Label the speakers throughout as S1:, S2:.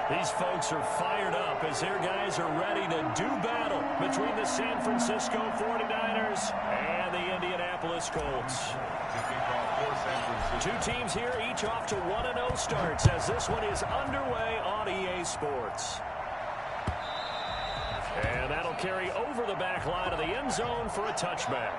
S1: These folks are fired up as their guys are ready to do battle between the San Francisco 49ers and the Indianapolis Colts. Two teams here, each off to 1-0 starts as this one is underway on EA Sports. And that'll carry over the back line of the end zone for a touchback.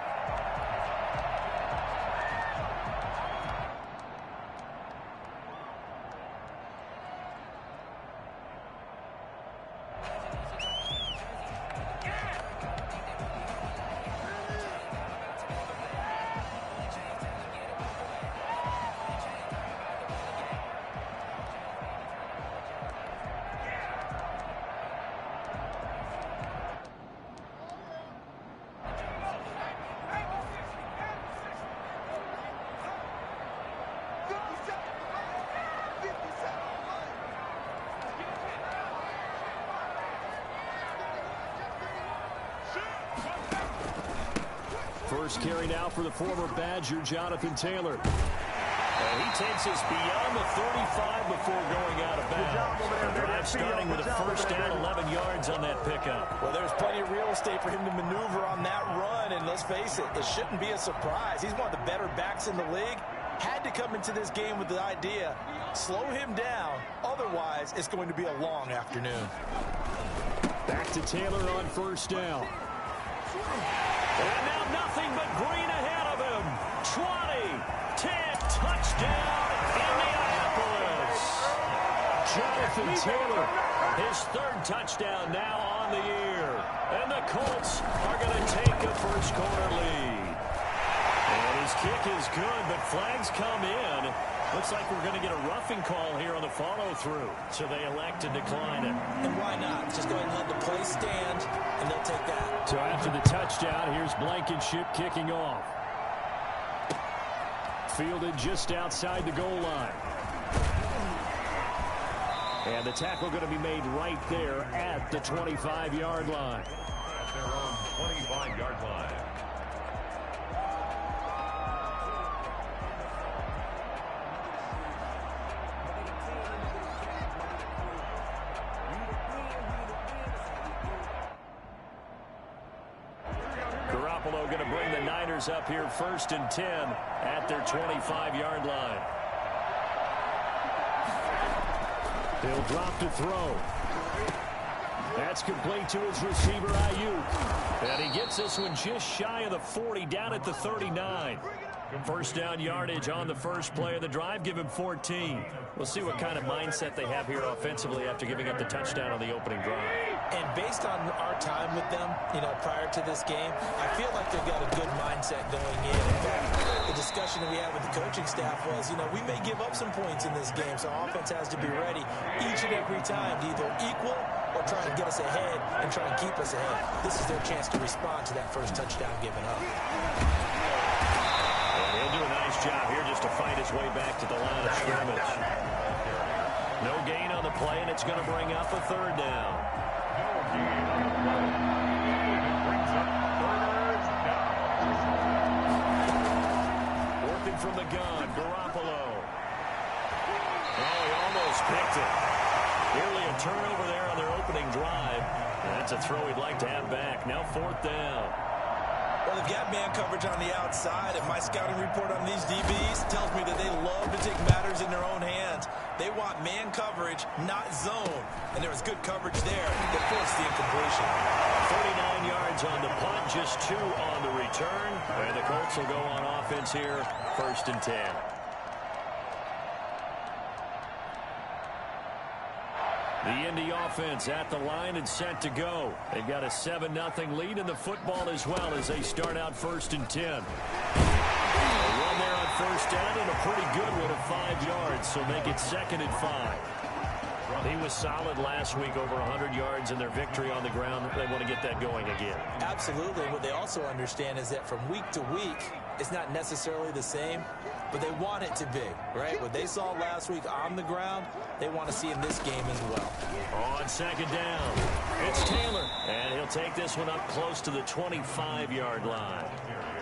S1: First carry now for the former Badger, Jonathan Taylor. And he takes us beyond the 35 before going out of bounds. The drive starting with a first down, 11 yards on that pickup.
S2: Well, there's plenty of real estate for him to maneuver on that run, and let's face it, it shouldn't be a surprise. He's one of the better backs in the league. Had to come into this game with the idea, slow him down, otherwise it's going to be a long afternoon.
S1: Back to Taylor on first down. And now nothing but green ahead of him. 20, 10, touchdown, Indianapolis. Jonathan Taylor, his third touchdown now on the year. And the Colts are going to take a first quarter lead. And his kick is good, but flags come in. Looks like we're going to get a roughing call here on the follow-through. So they elect to decline it.
S2: And why not? Just go ahead and let the play stand, and they'll take that.
S1: So after the touchdown, here's Blankenship kicking off. Fielded just outside the goal line. And the tackle going to be made right there at the 25-yard line.
S3: At their own 25-yard line.
S1: Going to bring the Niners up here first and 10 at their 25-yard line. He'll drop to throw. That's complete to his receiver, Ayuk. And he gets this one just shy of the 40, down at the 39. First down yardage on the first play of the drive. Give him 14. We'll see what kind of mindset they have here offensively after giving up the touchdown on the opening drive.
S2: And based on our time with them, prior to this game, I feel like they've got a good mindset going in. In fact, the discussion that we had with the coaching staff was, we may give up some points in this game, so offense has to be ready each and every time to either equal or try to get us ahead and try and keep us ahead. This is their chance to respond to that first touchdown given up.
S1: He'll do a nice job here just to fight his way back to the line of scrimmage. No gain on the play, and it's going to bring up a third down. Working from the gun, Garoppolo. Oh, he almost picked it. Nearly a turnover there on their opening drive. That's a throw he'd like to have back. Now fourth down.
S2: Well, they've got man coverage on the outside, and my scouting report on these DBs tells me that they love to take matters in their own hands. They want man coverage, not zone. And there was good coverage there that forced the incompletion.
S1: 49 yards on the punt, just 2 on the return. And the Colts will go on offense here, first and 10. The Indy offense at the line and set to go. They've got a 7-0 lead in the football as well as they start out first and 10. A run there on first down and a pretty good one of 5 yards, so make it second and 5. He was solid last week, over 100 yards in their victory on the ground. They want to get that going again.
S2: Absolutely. What they also understand is that from week to week, it's not necessarily the same, but they want it to be, right? What they saw last week on the ground, they want to see in this game as well.
S1: On second down, it's Taylor, and he'll take this one up close to the 25-yard line.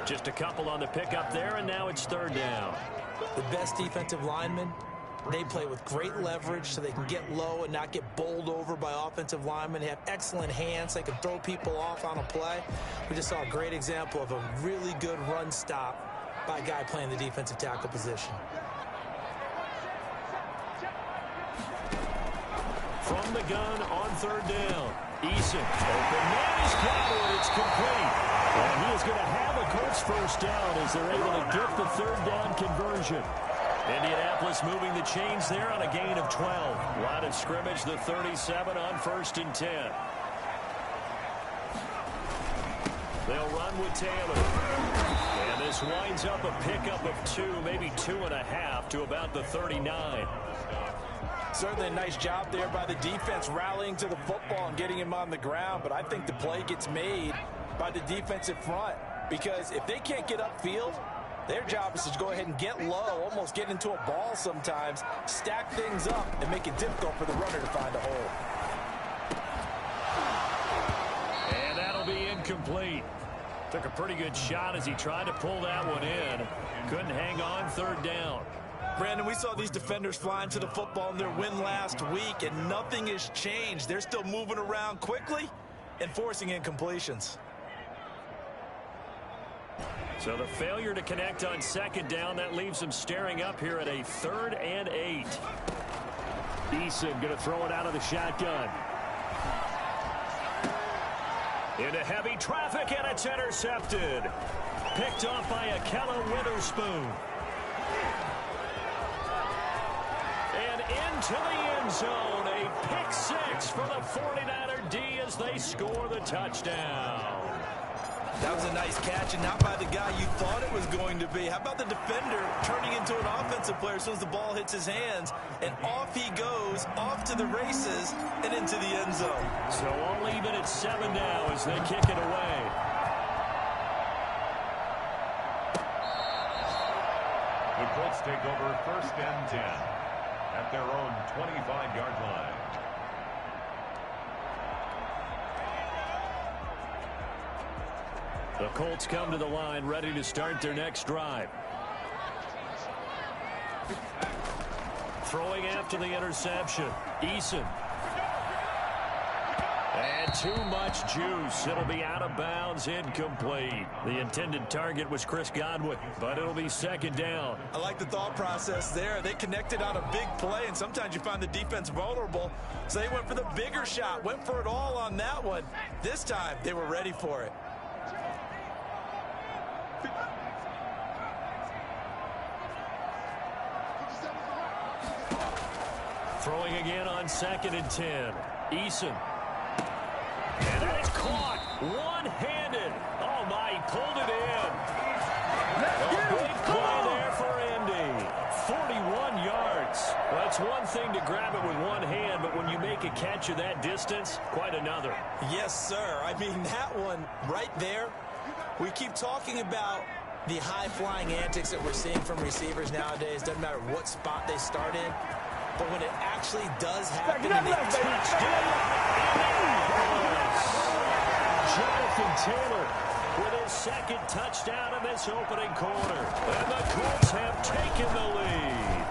S1: Just a couple on the pickup there, and now it's third down.
S2: The best defensive lineman They play with great leverage so they can get low and not get bowled over by offensive linemen. They have excellent hands. They can throw people off on a play. We just saw a great example of a really good run stop by a guy playing the defensive tackle position.
S1: From the gun on third down. Eason, open man, is got it. It's complete. And he is going to have a Colts first down as they're able to get the third down conversion. Indianapolis moving the chains there on a gain of 12. Line of scrimmage, the 37 on 1st and 10. They'll run with Taylor. And this winds up a pickup of 2, maybe 2.5 to about the 39.
S2: Certainly a nice job there by the defense rallying to the football and getting him on the ground. But I think the play gets made by the defensive front, because if they can't get upfield, their job is to go ahead and get low, almost get into a ball sometimes, stack things up, and make it difficult for the runner to find a hole.
S1: And that'll be incomplete. Took a pretty good shot as he tried to pull that one in. Couldn't hang on, third down.
S2: Brandon, we saw these defenders flying to the football in their win last week, and nothing has changed. They're still moving around quickly and forcing incompletions.
S1: So the failure to connect on second down, that leaves them staring up here at a 3rd and 8. Eason going to throw it out of the shotgun. Into heavy traffic, and it's intercepted. Picked off by Akella Witherspoon. And into the end zone, a pick 6 for the 49er D as they score the touchdown.
S2: That was a nice catch, and not by the guy you thought it was going to be. How about the defender turning into an offensive player as soon as the ball hits his hands, and off he goes, off to the races, and into the end zone.
S1: So all even at 7 now as they kick it away.
S3: The Colts take over 1st and 10 at their own 25-yard line.
S1: The Colts come to the line ready to start their next drive. Throwing after the interception. Eason. And too much juice. It'll be out of bounds, incomplete. The intended target was Chris Godwin, but it'll be 2nd down.
S2: I like the thought process there. They connected on a big play, and sometimes you find the defense vulnerable, so they went for the bigger shot, went for it all on that one. This time, they were ready for it.
S1: Throwing again on 2nd and 10. Eason. And that is caught. One-handed. Oh, my, he pulled it in. A big play there for Indy. 41 yards. Well, it's one thing to grab it with one hand, but when you make a catch of that distance, quite another.
S2: Yes, sir. I mean, that one right there, we keep talking about the high-flying antics that we're seeing from receivers nowadays. Doesn't matter what spot they start in. But when it actually does happen, and they touchdown.
S1: Jonathan Taylor with his 2nd touchdown in this opening quarter. And the Colts have taken the lead.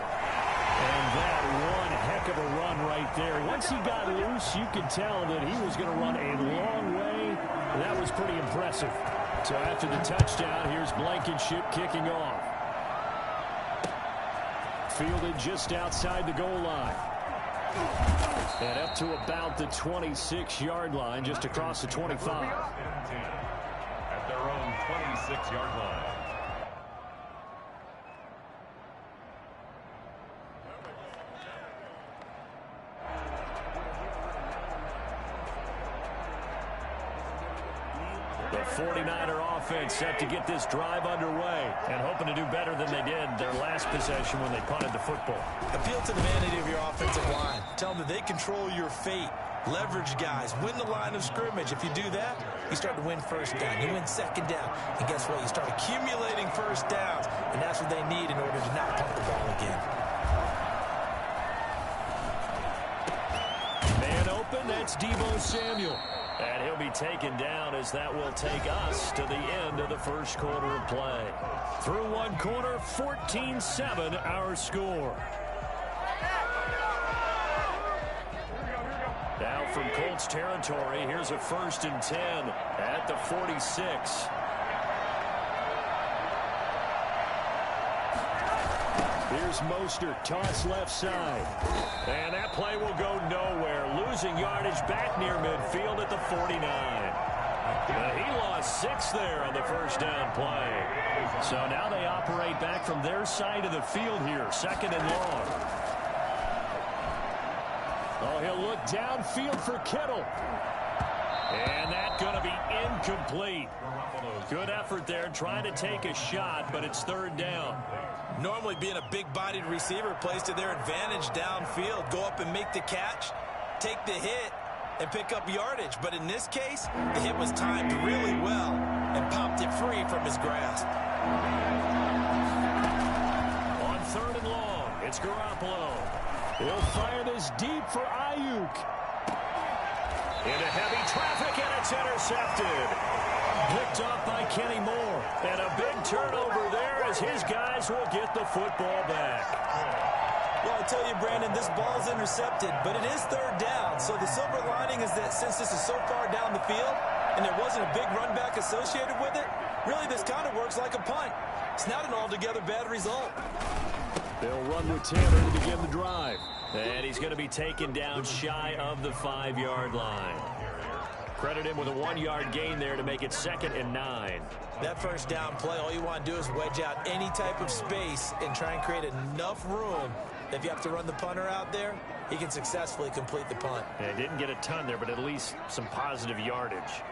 S1: And that one heck of a run right there. Once he got loose, you could tell that he was going to run a long way. That was pretty impressive. So after the touchdown, here's Blankenship kicking off. Fielded just outside the goal line. And up to about the 26-yard line, just across the 25.
S3: At their own 26-yard line.
S1: The 49er offense set to get this drive underway and hoping to do better than they did their last possession when they punted the football.
S2: Appeal to the vanity of your offensive line. Tell them that they control your fate. Leverage guys. Win the line of scrimmage. If you do that, you start to win 1st down. You win 2nd down. And guess what? You start accumulating 1st downs. And that's what they need in order to not punt the ball again.
S1: Man open. That's Deebo Samuel. And he'll be taken down as that will take us to the end of the 1st quarter of play. Through 1 quarter, 14-7 our score. from Colts territory. Here's a 1st and 10 at the 46. Here's Mostert, toss left side. And that play will go nowhere. Losing yardage back near midfield at the 49. He lost 6 there on the 1st down play. So now they operate back from their side of the field here. 2nd and long. Oh, he'll look downfield for Kittle. And that's going to be incomplete. Good effort there trying to take a shot, but it's 3rd down.
S2: Normally being a big-bodied receiver plays to their advantage downfield. Go up and make the catch, take the hit, and pick up yardage. But in this case, the hit was timed really well and popped it free from his grasp.
S1: On 3rd and long, it's Garoppolo. He'll fire this deep for Ayuk. Into heavy traffic, and it's intercepted. Picked off by Kenny Moore. And a big turnover there as his guys will get the football back.
S2: Well, I tell you, Brandon, this ball's intercepted, but it is 3rd down. So the silver lining is that since this is so far down the field and there wasn't a big run back associated with it, really this kind of works like a punt. It's not an altogether bad result.
S1: They'll run with Taylor to begin the drive. And he's going to be taken down shy of the 5-yard line. Credit him with a 1-yard gain there to make it 2nd and 9.
S2: That 1st down play, all you want to do is wedge out any type of space and try and create enough room that if you have to run the punter out there, he can successfully complete the punt.
S1: Yeah, didn't get a ton there, but at least some positive yardage.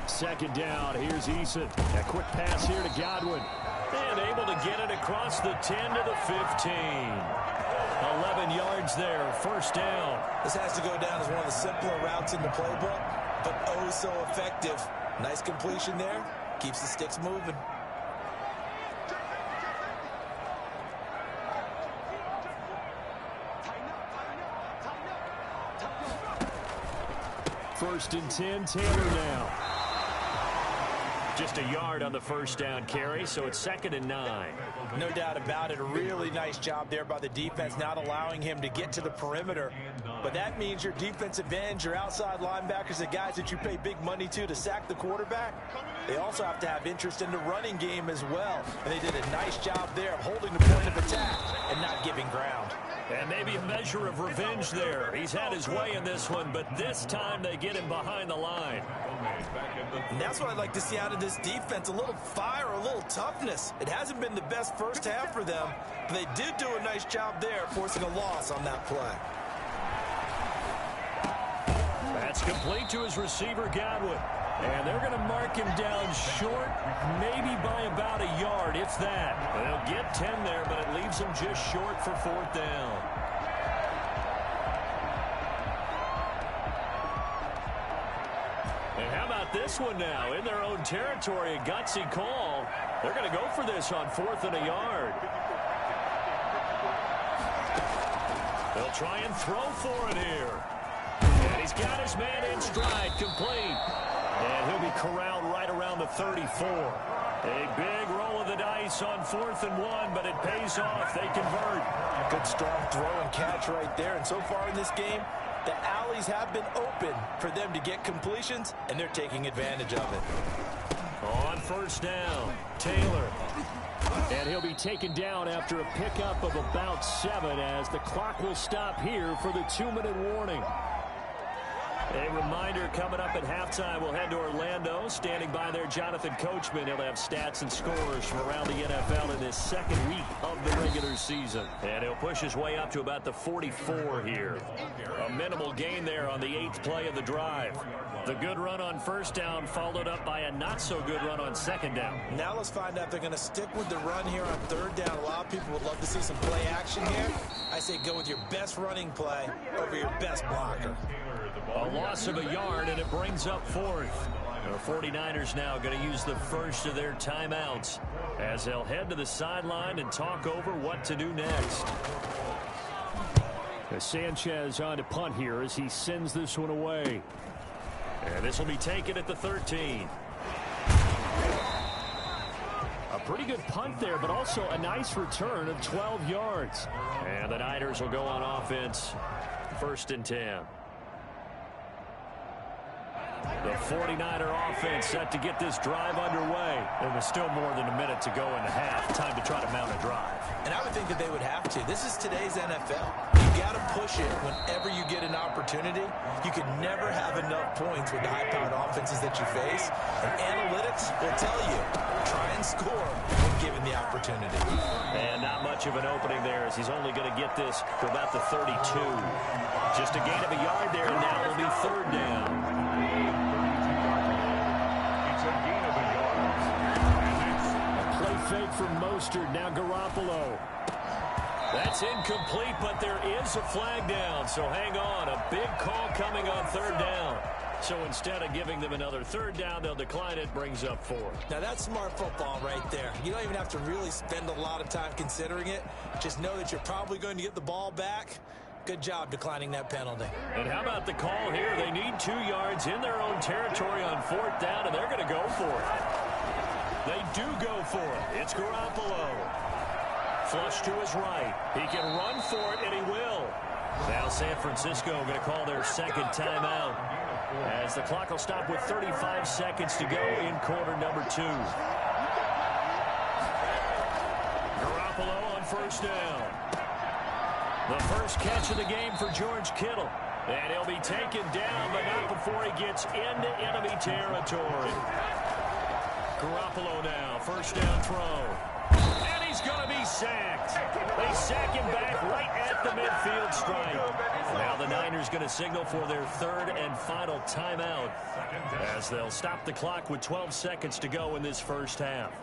S1: Second down, here's Eason. A quick pass here to Godwin. And able to get it across the 10 to the 15. 11 yards there, 1st down.
S2: This has to go down as one of the simpler routes in the playbook, but oh so effective. Nice completion there. Keeps the sticks moving.
S1: First and 10, Taylor now. Just a yard on the 1st down carry, so it's 2nd and 9.
S2: No doubt about it. A really nice job there by the defense, not allowing him to get to the perimeter. But that means your defensive ends, your outside linebackers, the guys that you pay big money to sack the quarterback, they also have to have interest in the running game as well. And they did a nice job there of holding the point of attack and not giving ground.
S1: And maybe a measure of revenge there. He's had his way in this one, but this time they get him behind the line.
S2: And that's what I'd like to see out of this defense, a little fire, a little toughness. It hasn't been the best 1st half for them, but they did do a nice job there, forcing a loss on that play.
S1: That's complete to his receiver, Godwin. And they're going to mark him down short, maybe by about a yard, if that. They'll get 10 there, but it leaves them just short for 4th down. And how about this one now? In their own territory, a gutsy call. They're going to go for this on 4th and a yard. They'll try and throw for it here. And he's got his man in stride, complete. And he'll be corralled right around the 34. A big roll of the dice on 4th and 1, but it pays off. They convert.
S2: Good strong throw and catch right there. And so far in this game, the alleys have been open for them to get completions, and they're taking advantage of it.
S1: On 1st down, Taylor. And he'll be taken down after a pickup of about 7 as the clock will stop here for the 2-minute warning. A reminder, coming up at halftime, we'll head to Orlando. Standing by there, Jonathan Coachman. He'll have stats and scores from around the NFL in this 2nd week of the regular season. And he'll push his way up to about the 44 here. A minimal gain there on the 8th play of the drive. The good run on 1st down followed up by a not-so-good run on 2nd down.
S2: Now let's find out if they're going to stick with the run here on 3rd down. A lot of people would love to see some play action here. I say go with your best running play over your best blocker.
S1: A loss of a yard, and it brings up 4th. The 49ers now going to use the first of their timeouts as they'll head to the sideline and talk over what to do next. Sanchez on to punt here as he sends this one away. And this will be taken at the 13. A Pretty good punt there, but also a nice return of 12 yards. And the Niners will go on offense, 1st and 10. The 49er offense set to get this drive underway. And there's still more than a minute to go in the half. Time to try to mount a drive.
S2: And I would think that they would have to. This is today's NFL. You got to push it whenever you get an opportunity. You can never have enough points with the high-powered offenses that you face. And analytics will tell you, try and score when given the opportunity.
S1: And not much of an opening there as he's only going to get this to about the 32. Just a gain of a yard there, and now it'll be 3rd down. Fake from Mostert, now Garoppolo. That's incomplete, but there is a flag down, so hang on. A big call coming on 3rd down. So instead of giving them another 3rd down, they'll decline it, brings up 4.
S2: Now that's smart football right there. You don't even have to really spend a lot of time considering it. Just know that you're probably going to get the ball back. Good job declining that penalty.
S1: And how about the call here? They need 2 yards in their own territory on 4th down, and they're going to go for it. They do go for it. It's Garoppolo. Flush to his right. He can run for it, and he will. Now San Francisco going to call their 2nd timeout as the clock will stop with 35 seconds to go in quarter number 2. Garoppolo on 1st down. The first catch of the game for George Kittle. And he'll be taken down, but not before he gets into enemy territory. Garoppolo now, 1st down throw. And he's going to be sacked. They sack him back right at the midfield stripe. Now the Niners going to signal for their 3rd and final timeout as they'll stop the clock with 12 seconds to go in this first half.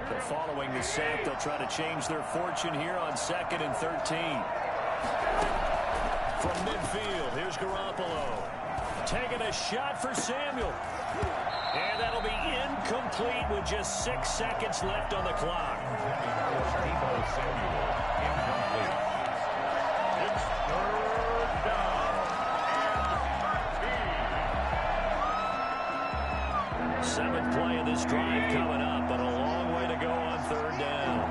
S1: But following the sack, they'll try to change their fortune here on 2nd and 13. From midfield, here's Garoppolo. Taking a shot for Samuel. And that'll be incomplete with just 6 seconds left on the clock.
S3: Deebo Samuel, incomplete. It's 3rd down and
S1: 7th play of this drive coming up, but a long way to go on 3rd down.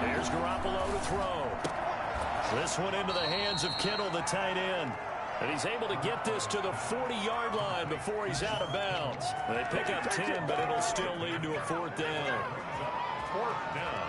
S1: Here's Garoppolo to throw. This one into the hands of Kittle, the tight end. And he's able to get this to the 40-yard line before he's out of bounds. They pick up 10, but it'll still lead to a 4th down.
S3: 4th down.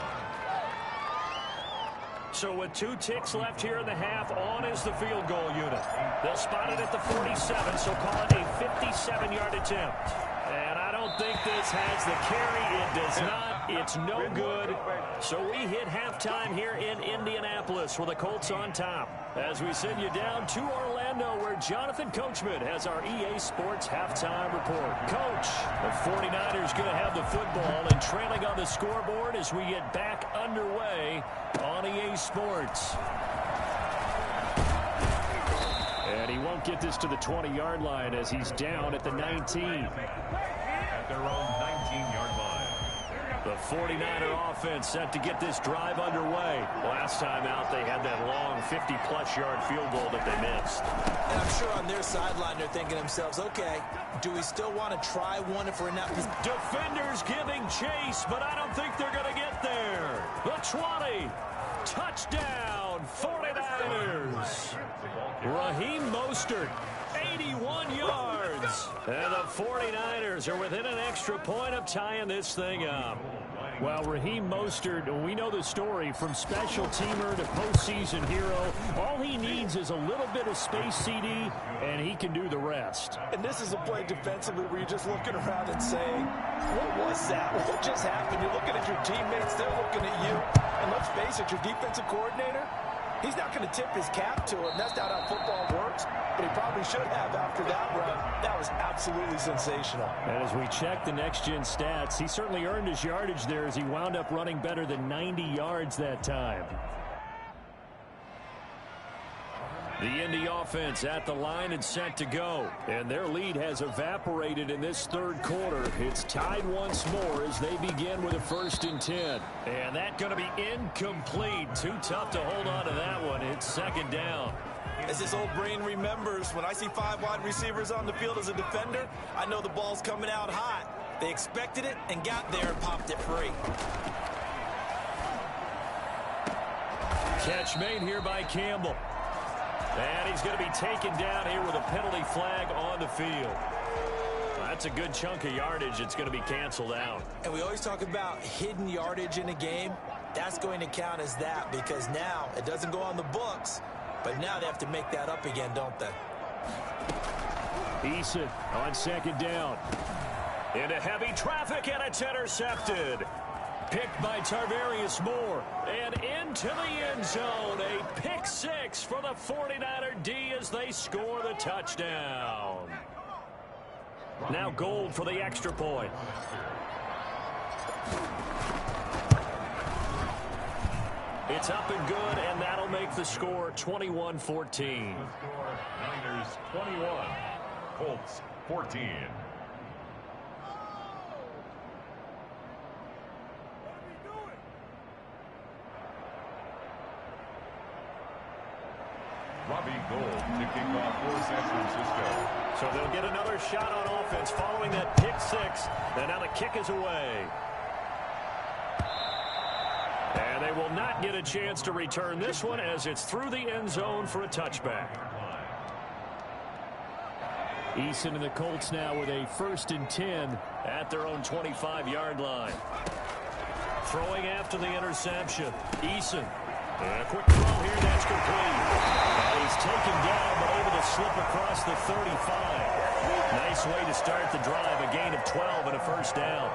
S1: So with 2 ticks left here in the half, on is the field goal unit. They'll spot it at the 47, so call it a 57-yard attempt. And I don't think this has the carry. It does not. It's no good. So we hit halftime here in Indianapolis with the Colts on top. As we send you down to Orlando, where Jonathan Coachman has our EA Sports halftime report. Coach, the 49ers going to have the football and trailing on the scoreboard as we get back underway on EA Sports. And he won't get this to the 20-yard line as he's down at the 19.
S3: At their own 19-yard line.
S1: The 49er offense set to get this drive underway. Last time out, they had that long 50-plus yard field goal that they missed.
S2: And I'm sure on their sideline they're thinking to themselves, okay, do we still want to try one if we're not?
S1: Defenders giving chase, but I don't think they're going to get there. The 20. Touchdown, 49ers. Raheem Mostert, 81 yards. And the 49ers are within an extra point of tying this thing up. Well, Raheem Mostert, we know the story from special teamer to postseason hero. All he needs is a little bit of space, CD, and he can do the rest.
S2: And this is a play defensively where you're just looking around and saying, what was that? What just happened? You're looking at your teammates, they're looking at you. And let's face it, your defensive coordinator, he's not going to tip his cap to him. That's not how football works. But he probably should have after that run. That was absolutely sensational.
S1: And as we check the next-gen stats, he certainly earned his yardage there as he wound up running better than 90 yards that time. The Indy offense at the line and set to go. And their lead has evaporated in this third quarter. It's tied once more as they begin with a 1st and 10. And that's going to be incomplete. Too tough to hold on to that one. It's 2nd down.
S2: As this old brain remembers, when I see 5 wide receivers on the field as a defender, I know the ball's coming out hot. They expected it and got there and popped it free.
S1: Catch made here by Campbell. And he's going to be taken down here with a penalty flag on the field. That's a good chunk of yardage. It's going to be canceled out.
S2: And we always talk about hidden yardage in a game. That's going to count as that because now it doesn't go on the books, but now they have to make that up again, don't they?
S1: Eason on second down. Into heavy traffic, and it's intercepted. Picked by Tarvarius Moore. And into the end zone. A pick six for the 49er D as they score the touchdown. Now Gold for the extra point. It's up and good, and that'll make the score 21-14.
S3: The score, Niners 21, Colts 14. Robbie Gould to kick off for San Francisco.
S1: So they'll get another shot on offense following that pick six. And now the kick is away. And they will not get a chance to return this one as it's through the end zone for a touchback. Eason and the Colts now with a 1st and 10 at their own 25-yard line. Throwing after the interception. Eason. A quick throw here, that's complete. And he's taken down, but able to slip across the 35. Nice way to start the drive, a gain of 12 and a first down.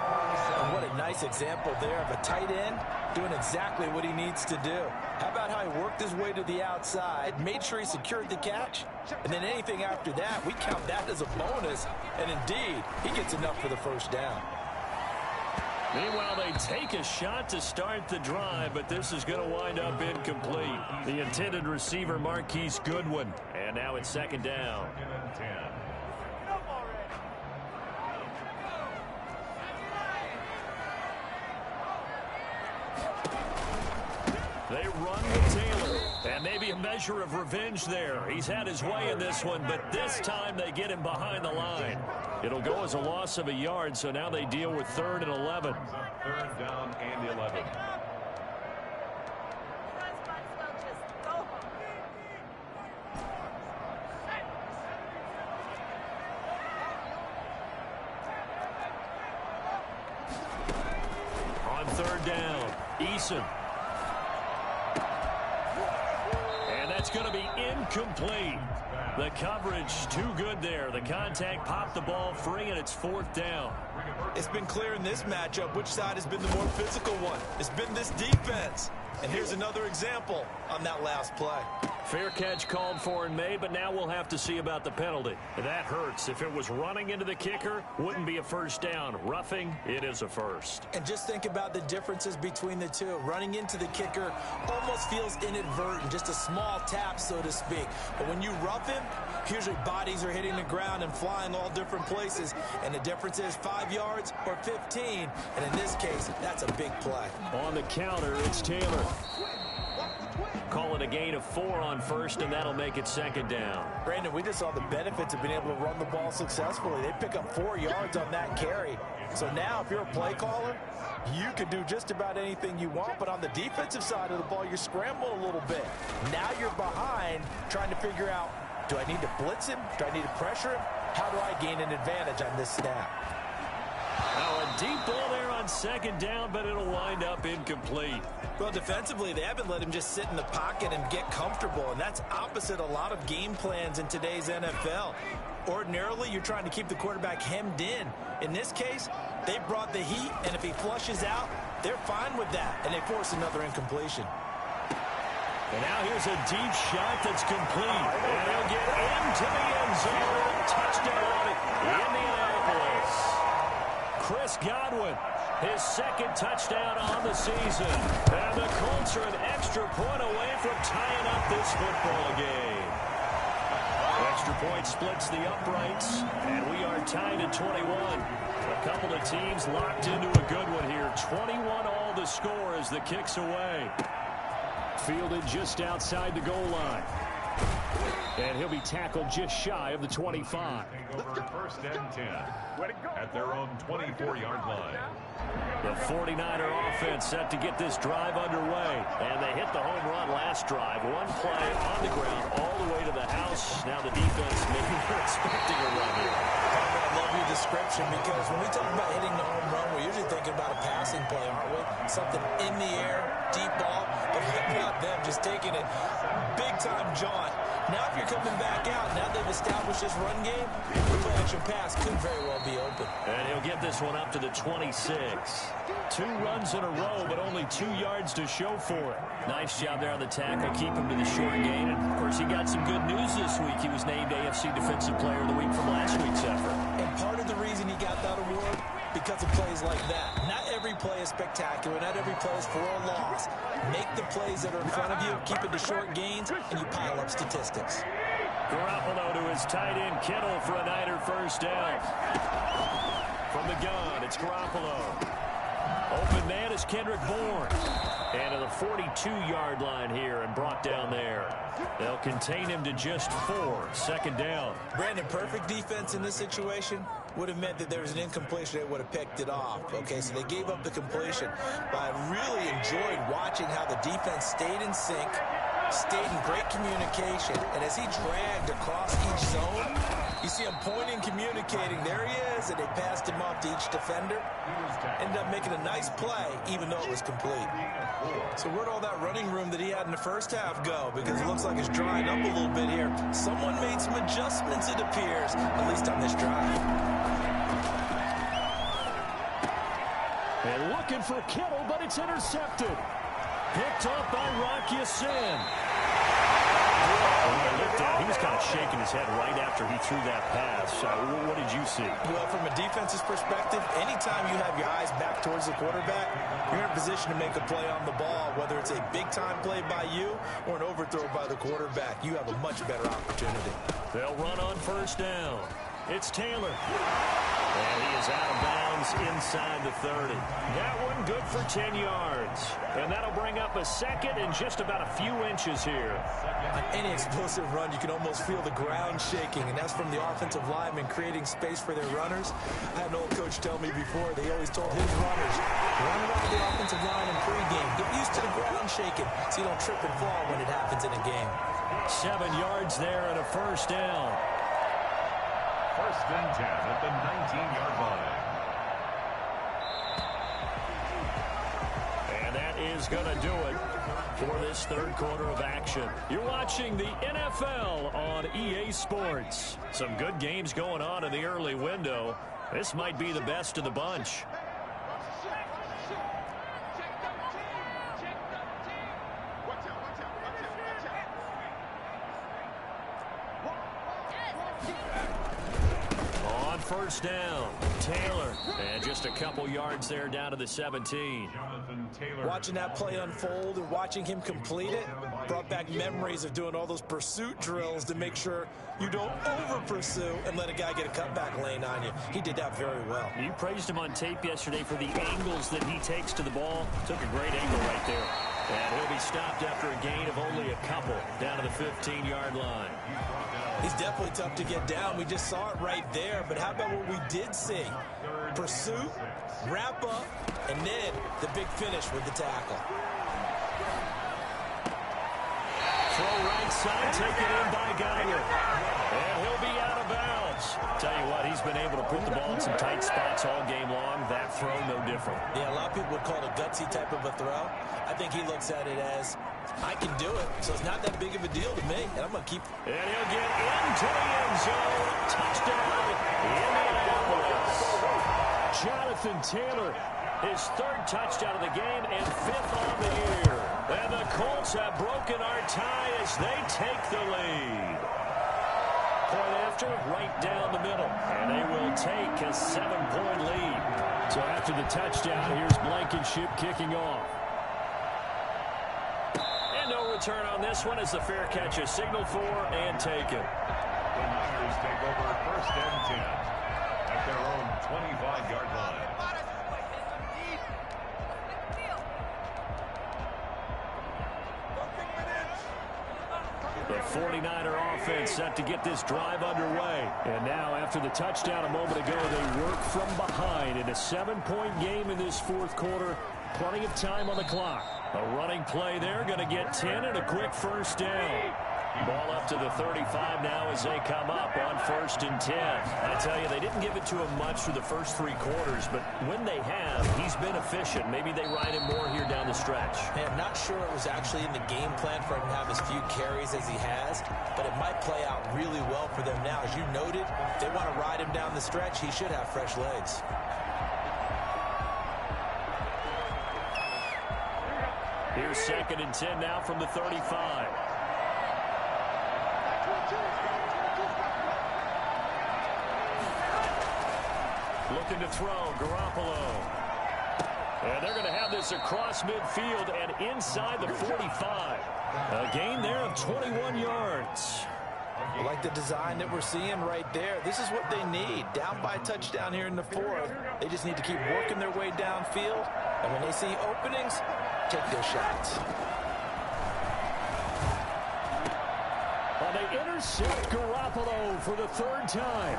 S2: And what a nice example there of a tight end doing exactly what he needs to do. How about how he worked his way to the outside, made sure he secured the catch, and then anything after that, we count that as a bonus. And indeed, he gets enough for the first down.
S1: Meanwhile, they take a shot to start the drive, but this is going to wind up incomplete. The intended receiver, Marquise Goodwin. And now it's second down.
S3: 2nd and 10.
S1: They run with Taylor. And maybe a measure of revenge there. He's had his way in this one, but this time they get him behind the line. It'll go as a loss of a yard, so now they deal with 3rd and 11.
S3: 3rd down and 11.
S1: On 3rd down, Eason. And that's going to be incomplete. The coverage too good there. The contact popped the ball free, and it's 4th down.
S2: It's been clear in this matchup which side has been the more physical one. It's been this defense. And here's another example on that last play.
S1: Fair catch called for and made, but now we'll have to see about the penalty. That hurts. If it was running into the kicker, wouldn't be a first down. Roughing, it is a first.
S2: And just think about the differences between the two. Running into the kicker almost feels inadvertent, just a small tap, so to speak. But when you rough him, usually bodies are hitting the ground and flying all different places. And the difference is 5 yards or 15. And in this case, that's a big play.
S1: On the counter, it's Taylor. Call it a gain of 4 on first, and that'll make it 2nd down.
S2: Brandon, we just saw the benefits of being able to run the ball successfully. They pick up 4 yards on that carry. So now if you're a play caller, you can do just about anything you want. But on the defensive side of the ball, you're scrambling a little bit. Now you're behind trying to figure out, do I need to blitz him? Do I need to pressure him? How do I gain an advantage on this snap?
S1: Now a deep ball there on 2nd down, but it'll wind up incomplete.
S2: Well, defensively, they haven't let him just sit in the pocket and get comfortable, and that's opposite a lot of game plans in today's NFL. Ordinarily, you're trying to keep the quarterback hemmed in. In this case, they brought the heat, and if he flushes out, they're fine with that, and they force another incompletion.
S1: And now here's a deep shot that's complete. And he'll get into the end zone. Touchdown, Indianapolis. Chris Godwin, his 2nd touchdown on the season. And the Colts are an extra point away from tying up this football game. Extra point splits the uprights, and we are tied at 21. A couple of teams locked into a good one here. 21 all the score as the kick's away. Fielded just outside the goal line. And he'll be tackled just shy of the 25.
S3: Take over first and 10 at their own 24-yard line.
S1: The 49er offense set to get this drive underway. And they hit the home run last drive. One play on the ground all the way to the house. Now the defense maybe they're expecting a run here.
S2: I love your description because when we talk about hitting the home run, we're usually thinking about a passing play, aren't we? Something in the air, deep ball. But how about them just taking it big-time jaunt? Now if you're coming back out, now they've established this run game, the play-action pass could very well be open.
S1: And he'll get this one up to the 26. 2 runs in a row, but only 2 yards to show for it. Nice job there on the tackle, keep him to the short gain. And, of course, he got some good news this week. He was named AFC Defensive Player of the Week from last week's effort.
S2: And part of the reason he got that award, because of plays like that. Not every play is spectacular. Not every play is for a loss. Make the plays that are in front of you, keep it to short gains, and you pile up statistics.
S1: Garoppolo to his tight end, Kittle, for a Niner first down. From the gun, it's Garoppolo. Open man is Kendrick Bourne. And to the 42-yard line here and brought down there. They'll contain him to just 4. Second down.
S2: Brandon, perfect defense in this situation would have meant that there was an incompletion that would have picked it off. Okay, so they gave up the completion. But I really enjoyed watching how the defense stayed in sync, stayed in great communication, and as he dragged across each zone, you see him pointing, communicating. There he is, and they passed him off to each defender. Ended up making a nice play, even though it was complete. So where'd all that running room that he had in the first half go? Because it looks like it's drying up a little bit here. Someone made some adjustments, it appears, at least on this drive.
S1: And looking for Kittle, but it's intercepted. Picked up by Rock Ya-Sin. He was kind of shaking his head right after he threw that pass. What did you see?
S2: Well, from a defense's perspective, anytime you have your eyes back towards the quarterback, you're in a position to make a play on the ball, whether it's a big-time play by you or an overthrow by the quarterback. You have a much better opportunity.
S1: They'll run on first down. It's Taylor. And he is out of bounds inside the 30. That one good for 10 yards. And that'll bring up a second and just about a few inches here.
S2: On any explosive run, you can almost feel the ground shaking, and that's from the offensive linemen creating space for their runners. I had an old coach tell me before, they always told his runners, run around the offensive line in pregame. Get used to the ground shaking so you don't trip and fall when it happens in a game.
S1: 7 yards there and a first down.
S3: First and 10 at the 19-yard line.
S1: And that is going to do it for this third quarter of action. You're watching the NFL on EA Sports. Some good games going on in the early window. This might be the best of the bunch. First down, Taylor, and just a couple yards there down to the 17.
S2: Watching that play unfold and watching him complete it brought back memories of doing all those pursuit drills to make sure you don't over-pursue and let a guy get a cutback lane on you. He did that very well.
S1: You praised him on tape yesterday for the angles that he takes to the ball. Took a great angle right there. And he'll be stopped after a gain of only a couple down to the 15-yard line.
S2: He's definitely tough to get down. We just saw it right there. But how about what we did see? Pursuit, wrap up, and then the big finish with the tackle.
S1: Throw right side, taken in by Geiger. And he'll be out of bounds. Tell you what, he's been able to put the ball in some tight spots all game long. That throw, no different.
S2: Yeah, a lot of people would call it a gutsy type of a throw. I think he looks at it as, I can do it, so it's not that big of a deal to me, and I'm going to keep.
S1: And he'll get into the end zone. Touchdown, Indianapolis. Jonathan Taylor, his third touchdown of the game and 5th on the year. And the Colts have broken our tie as they take the lead. Point after, right down the middle. And they will take a 7-point lead. So after the touchdown, here's Blankenship kicking off. And no return on this one as the fair catch is signaled for and taken.
S3: The Niners take over first and 10 at their own 25-yard line.
S1: The 49er offense set to get this drive underway. And now, after the touchdown a moment ago, they work from behind in a 7-point game in this fourth quarter. Plenty of time on the clock. A running play there, going to get 10 and a quick first down. Ball up to the 35 now as they come up on 1st and 10. I tell you, they didn't give it to him much through the first 3 quarters, but when they have, he's been efficient. Maybe they ride him more here down the stretch.
S2: Man, I'm not sure it was actually in the game plan for him to have as few carries as he has, but it might play out really well for them now. As you noted, if they want to ride him down the stretch, he should have fresh legs.
S1: Here's 2nd and 10 now from the 35. Looking to throw, Garoppolo. And they're going to have this across midfield and inside the 45. A gain there of 21 yards.
S2: I like the design that we're seeing right there. This is what they need. Down by a touchdown here in the 4th. They just need to keep working their way downfield. And when they see openings, take their shots.
S1: Well, they intercept Garoppolo for the 3rd time.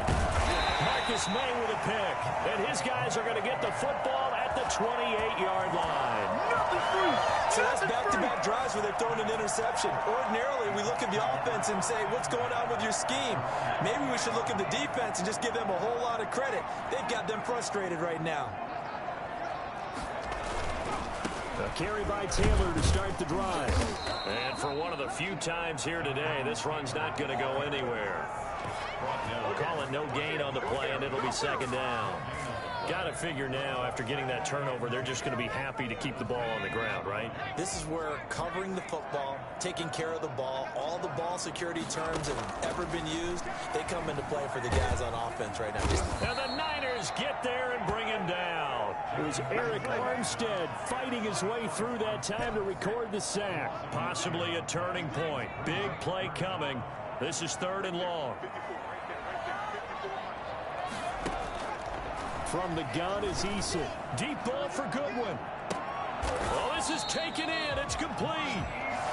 S1: Marcus May with a pick. And his guys are going to get the football at the 28-yard line.
S2: So that's back-to-back drives where they're throwing an interception. Ordinarily, we look at the offense and say, what's going on with your scheme? Maybe we should look at the defense and just give them a whole lot of credit. They've got them frustrated right now.
S1: A carry by Taylor to start the drive. And for one of the few times here today, this run's not going to go anywhere. We'll call it no gain on the play, and it'll be 2nd down. Got to figure now, after getting that turnover, they're just going to be happy to keep the ball on the ground, right?
S2: This is where covering the football, taking care of the ball, all the ball security terms that have ever been used, they come into play for the guys on offense right now.
S1: And the Niners get there and bring him down. It was Eric Armstead fighting his way through that time to record the sack. Possibly a turning point. Big play coming. This is 3rd and long. From the gun is Eason. Deep ball for Goodwin. Well, this is taken in. It's complete.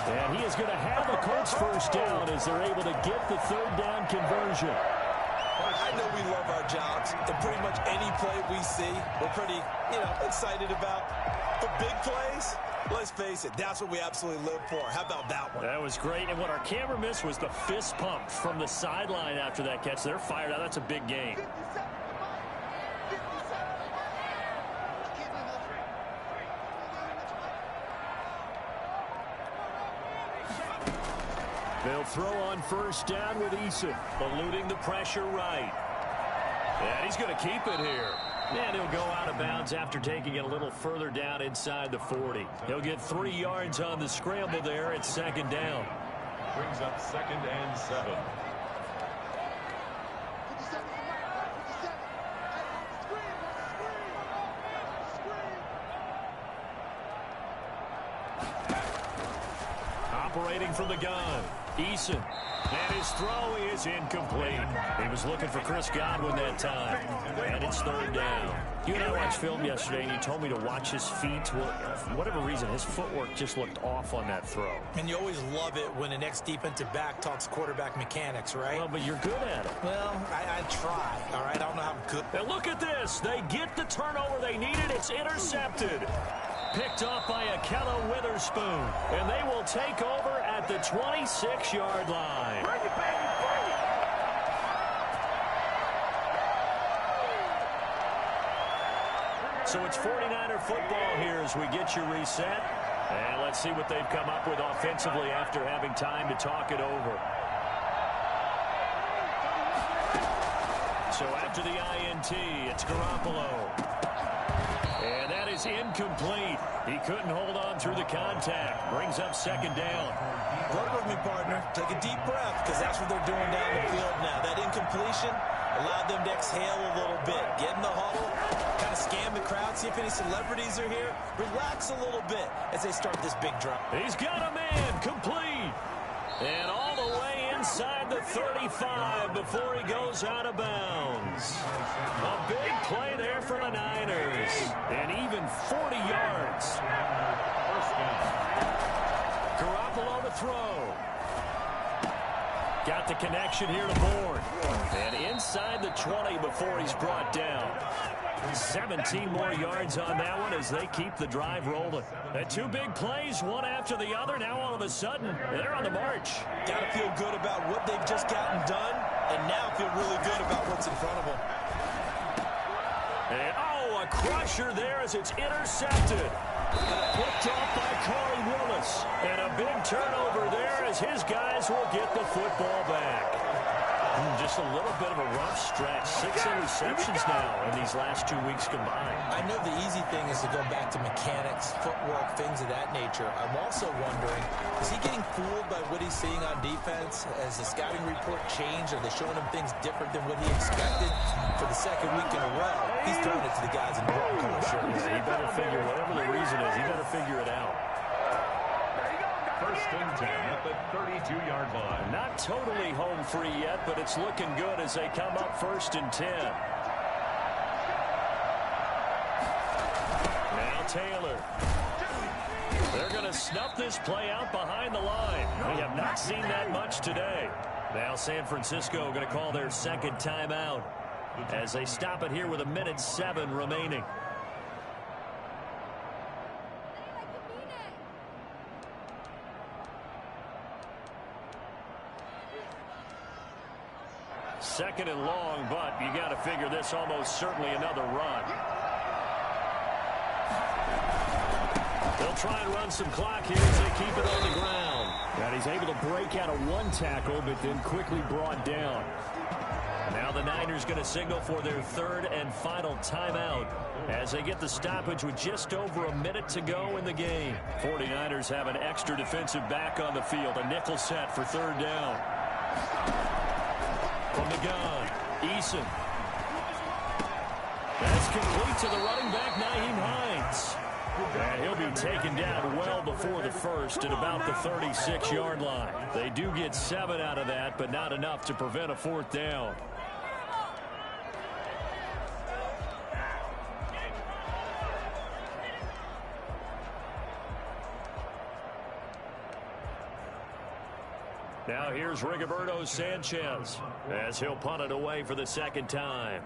S1: And he is going to have a Colts first down as they're able to get the 3rd down conversion.
S2: I know we love our jobs, and pretty much any play we see, we're pretty, excited about. But big plays, let's face it, that's what we absolutely live for. How about that one?
S1: That was great, and what our camera missed was the fist pump from the sideline after that catch. They're fired out. That's a big game. They'll throw on 1st down with Eason, eluding the pressure right. And he's going to keep it here. And he'll go out of bounds after taking it a little further down inside the 40. He'll get 3 yards on the scramble there at 2nd down.
S3: Brings up 2nd and 7.
S1: Operating from the gun, Eason. And his throw is incomplete. He was looking for Chris Godwin that time. And it's 3rd down. You and I watched film yesterday, and you told me to watch his feet. Well, for whatever reason, his footwork just looked off on that throw.
S2: And you always love it when an ex-defensive back talks quarterback mechanics, right?
S1: Well, but you're good at it.
S2: Well, I try, all right? I don't know how good.
S1: And look at this. They get the turnover they needed. It's intercepted. Picked off by Ahkello Witherspoon. And they will take over at the 26-yard line.
S4: Bring it, baby, bring it.
S1: So it's 49er football here as we get you reset. And let's see what they've come up with offensively after having time to talk it over. So after the INT, it's Garoppolo. And that is incomplete. He couldn't hold on through the contact. Brings up 2nd down.
S2: Work with me, partner. Take a deep breath, because that's what they're doing down the field now. That incompletion allowed them to exhale a little bit. Get in the huddle, kind of scan the crowd, see if any celebrities are here. Relax a little bit as they start this big drive.
S1: He's got a man, complete. And all the way inside the 35 before he goes out of bounds. A big play there for the Niners. And even 40 yards. Garoppolo to throw. Got the connection here to Bourne. And inside the 20 before he's brought down. 17 more yards on that one as they keep the drive rolling. And two big plays, one after the other. Now all of a sudden, they're on the march.
S2: Got to feel good about what they've just gotten done, and now feel really good about what's in front of them.
S1: And, a crusher there as it's intercepted. Picked off by Corey Willis. And a big turnover there as his guys will get the football back. Just a little bit of a rough stretch. 6 interceptions now in these last 2 weeks combined.
S2: I know the easy thing is to go back to mechanics, footwork, things of that nature. I'm also wondering, is he getting fooled by what he's seeing on defense? Has the scouting report changed? Are they showing him things different than what he expected? For the second week in a row, he's throwing it to the guys in the wrong color shirts.
S1: Yeah, he better figure, whatever the reason is, he better figure it out.
S3: First and 10 at the 32-yard line.
S1: Not totally home free yet, but it's looking good as they come up first and 10. Now Taylor. They're going to snuff this play out behind the line. We have not seen that much today. Now San Francisco going to call their second timeout as they stop it here with 1:07 remaining. Second and long, but you got to figure this almost certainly another run. They'll try and run some clock here as they keep it on the ground. And he's able to break out of one tackle, but then quickly brought down. Now the Niners going to signal for their third and final timeout as they get the stoppage with just over a minute to go in the game. 49ers have an extra defensive back on the field. A nickel set for third down. From the gun, Eason. That's complete to the running back, Nyheim Hines. And he'll be taken down well before the first at about the 36-yard line. They do get 7 out of that, but not enough to prevent a fourth down. Now here's Rigoberto Sanchez as he'll punt it away for the second time.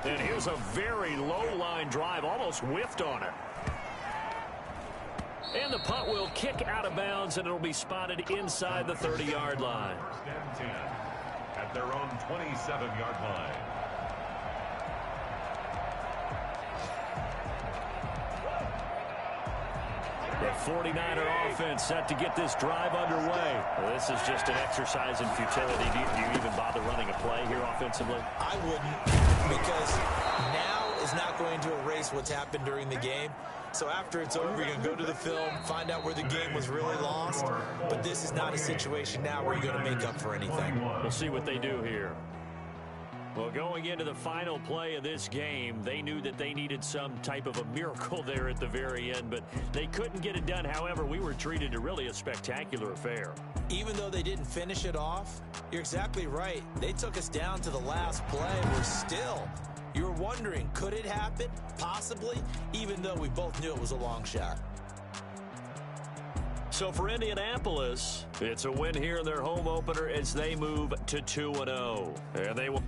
S1: And here's a very low-line drive, almost whiffed on it. And the punt will kick out of bounds, and it'll be spotted inside the 30-yard line.
S3: First and 10 at their own 27-yard line.
S1: The 49er offense set to get this drive underway. Well, this is just an exercise in futility. Do you even bother running a play here offensively?
S2: I wouldn't, because now is not going to erase what's happened during the game. So after it's over, you're going to go to the film, find out where the game was really lost. But this is not a situation now where you're going to make up for anything.
S1: We'll see what they do here. Well, going into the final play of this game, they knew that they needed some type of a miracle there at the very end, but they couldn't get it done. However, we were treated to really a spectacular affair.
S2: Even though they didn't finish it off, you're exactly right. They took us down to the last play. We're still... You were wondering, could it happen? Possibly, even though we both knew it was a long shot.
S1: So for Indianapolis, it's a win here in their home opener as they move to 2-0. And they will...